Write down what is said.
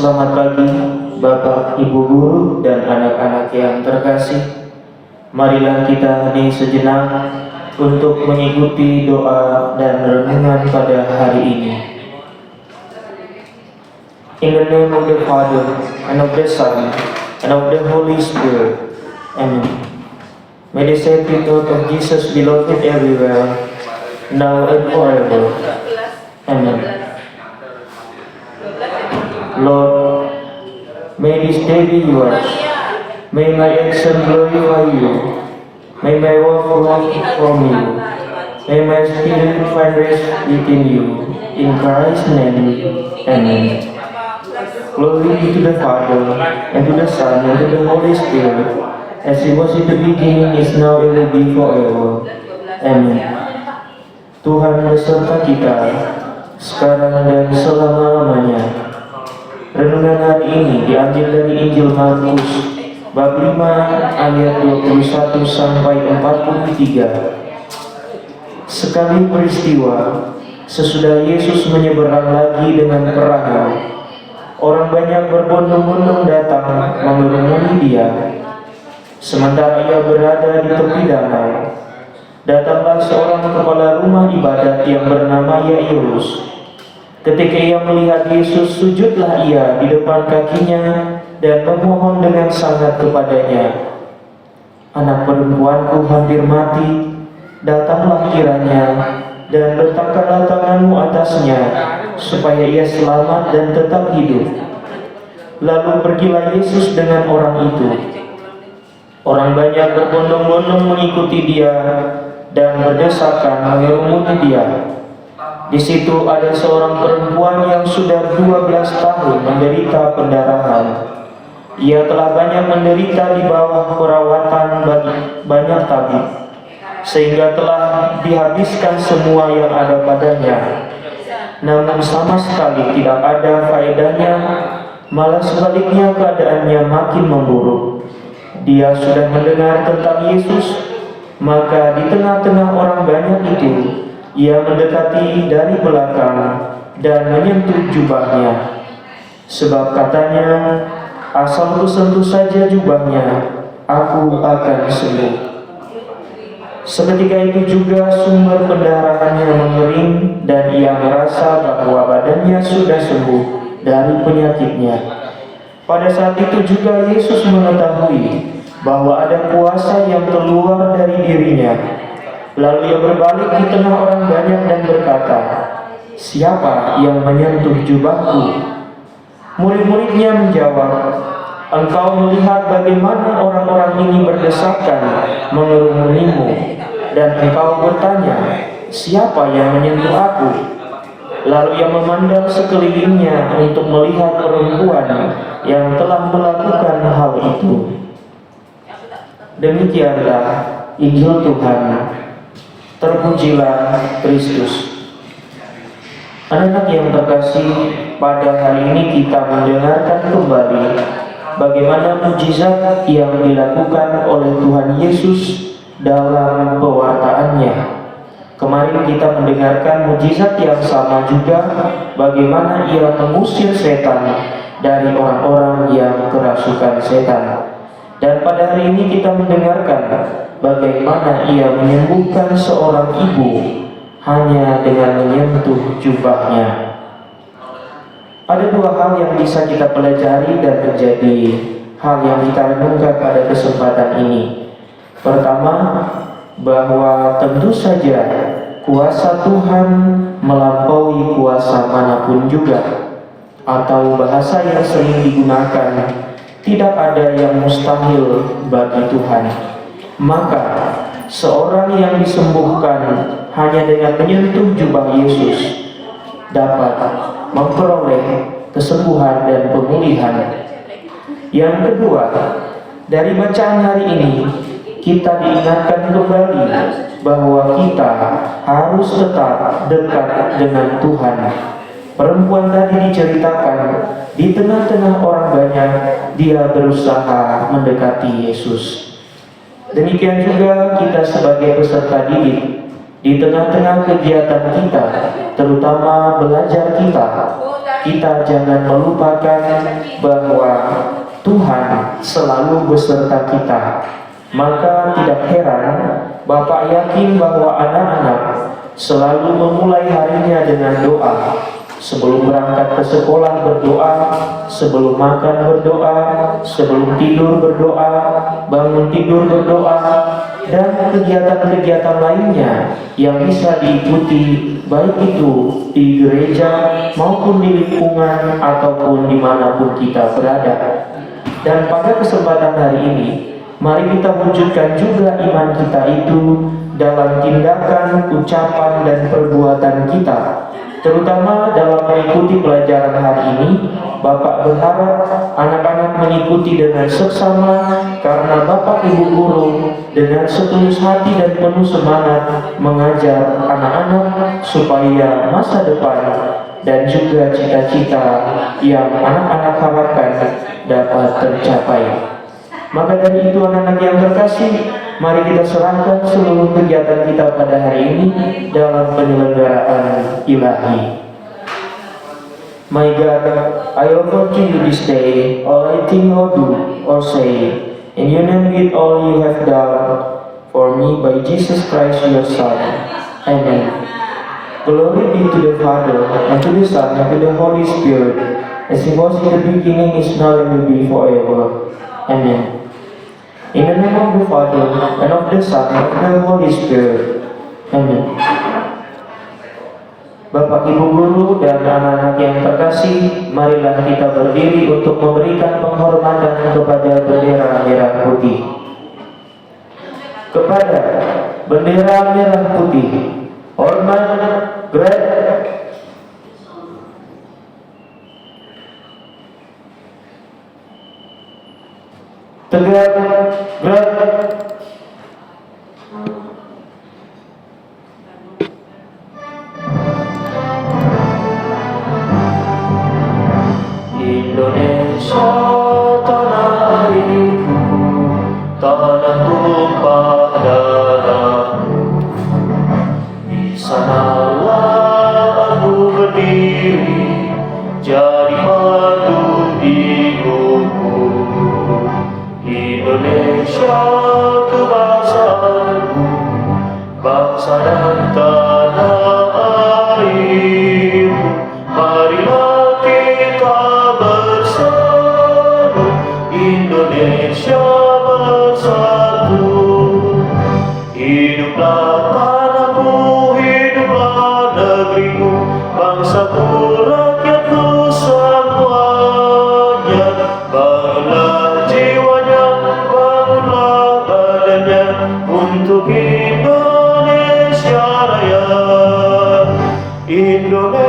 Selamat pagi, Bapak, Ibu Guru, dan anak-anak yang terkasih. Marilah kita hening sejenak untuk mengikuti doa dan renungan pada hari ini. In the name of the Father, and of the Son, and of the Holy Spirit. Amen. May the sacred thought of Jesus be loved everywhere, now and forever. Amen. Lord, may this day be yours. May my action glorify you. May my work flow from you. May my spirit find rest within you. In Christ's name, Amen. Glory be to the Father, and to the Son, and to the Holy Spirit, as it was in the beginning, is now, and will be forever. Amen. Tuhan beserta kita, sekarang dan selama-lamanya. Renungan hari ini diambil dari Injil Markus bab 5 ayat 21 sampai 43. Sekali peristiwa, sesudah Yesus menyeberang lagi dengan perahu, orang banyak berbondong-bondong datang mengerumuni Dia. Sementara Ia berada di tepi danau, datanglah seorang kepala rumah ibadat yang bernama Yairus. Ketika ia melihat Yesus, sujudlah ia di depan kakinya dan memohon dengan sangat kepadanya, "Anak perempuanku hampir mati, datanglah kiranya dan letakkanlah tanganmu atasnya, supaya ia selamat dan tetap hidup." Lalu pergilah Yesus dengan orang itu. Orang banyak berbondong-bondong mengikuti Dia dan berdesakan mengerumuni Dia. Di situ ada seorang perempuan yang sudah 12 tahun menderita pendarahan. Ia telah banyak menderita di bawah perawatan banyak tabib, sehingga telah dihabiskan semua yang ada padanya. Namun sama sekali tidak ada faedahnya, malah sebaliknya keadaannya makin memburuk. Dia sudah mendengar tentang Yesus, maka di tengah-tengah orang banyak itu, Ia mendekati dari belakang dan menyentuh jubahnya. Sebab katanya, "Asal ku sentuh saja jubahnya, aku akan sembuh." Seketika itu juga sumber pendarahannya mengering dan ia merasa bahwa badannya sudah sembuh dari penyakitnya. Pada saat itu juga Yesus mengetahui bahwa ada kuasa yang keluar dari dirinya. Lalu Ia berbalik di tengah orang banyak dan berkata, "Siapa yang menyentuh jubahku?" Murid-muridnya menjawab, "Engkau melihat bagaimana orang-orang ini berdesakan mengerumunimu, dan engkau bertanya, 'Siapa yang menyentuh aku?'" Lalu Ia memandang sekelilingnya untuk melihat perempuan yang telah melakukan hal itu. Demikianlah Injil Tuhan. Terpujilah Kristus. Anak-anak yang terkasih, pada hari ini kita mendengarkan kembali bagaimana mukjizat yang dilakukan oleh Tuhan Yesus dalam pewartaannya. Kemarin kita mendengarkan mukjizat yang sama juga, bagaimana Ia mengusir setan dari orang-orang yang kerasukan setan. Dan pada hari ini kita mendengarkan bagaimana Ia menyembuhkan seorang ibu hanya dengan menyentuh jubahnya. Ada dua hal yang bisa kita pelajari dan menjadi hal yang kita renungkan pada kesempatan ini. Pertama, bahwa tentu saja kuasa Tuhan melampaui kuasa manapun juga, atau bahasa yang sering digunakan, tidak ada yang mustahil bagi Tuhan. Maka seorang yang disembuhkan hanya dengan menyentuh jubah Yesus dapat memperoleh kesembuhan dan pemulihan. Yang kedua, dari bacaan hari ini kita diingatkan kembali bahwa kita harus tetap dekat dengan Tuhan. Perempuan tadi diceritakan, di tengah-tengah orang banyak, dia berusaha mendekati Yesus. Demikian juga kita sebagai peserta didik, di tengah-tengah kegiatan kita, terutama belajar kita, kita jangan melupakan bahwa Tuhan selalu beserta kita. Maka tidak heran Bapak yakin bahwa anak-anak selalu memulai harinya dengan doa. Sebelum berangkat ke sekolah berdoa, sebelum makan berdoa, sebelum tidur berdoa, bangun tidur berdoa, dan kegiatan-kegiatan lainnya yang bisa diikuti baik itu di gereja maupun di lingkungan ataupun dimanapun kita berada. Dan pada kesempatan hari ini, mari kita wujudkan juga iman kita itu dalam tindakan, ucapan, dan perbuatan kita. Terutama dalam mengikuti pelajaran hari ini, Bapak berharap anak-anak mengikuti dengan seksama karena Bapak Ibu Guru dengan setulus hati dan penuh semangat mengajar anak-anak supaya masa depan dan juga cita-cita yang anak-anak harapkan dapat tercapai. Maka dari itu anak-anak yang terkasih, mari kita serahkan seluruh kegiatan kita pada hari ini dalam penyelenggaraan ilahi. My God, I offer to you this day all I think or do or say, in union with all you have done for me by Jesus Christ your Son. Amen. Glory be to the Father, and to the Son, and to the Holy Spirit, as it was in the beginning, is now, and will be forever. Amen. In the name of the Father, and of the Son, and of the Holy Spirit. Amen. Bapak Ibu Guru dan anak-anak yang terkasih, marilah kita berdiri untuk memberikan penghormatan kepada bendera merah putih. Kepada bendera merah putih, hormat, gerak. Tegak, gerak. Indonesia tanah airku, tanah tumpah darahku. Di sanalah aku berdiri, jadi mandu hidupku. Indonesia kebangsaanku, bangsa dan tanah airku. Marilah kita bersatu, Indonesia bersatu. Hiduplah tanahku, hiduplah negeriku, bangsaku, rakyatku semuanya. Bangunlah jiwanya, bangunlah badannya untuk Indonesia Raya. Indonesia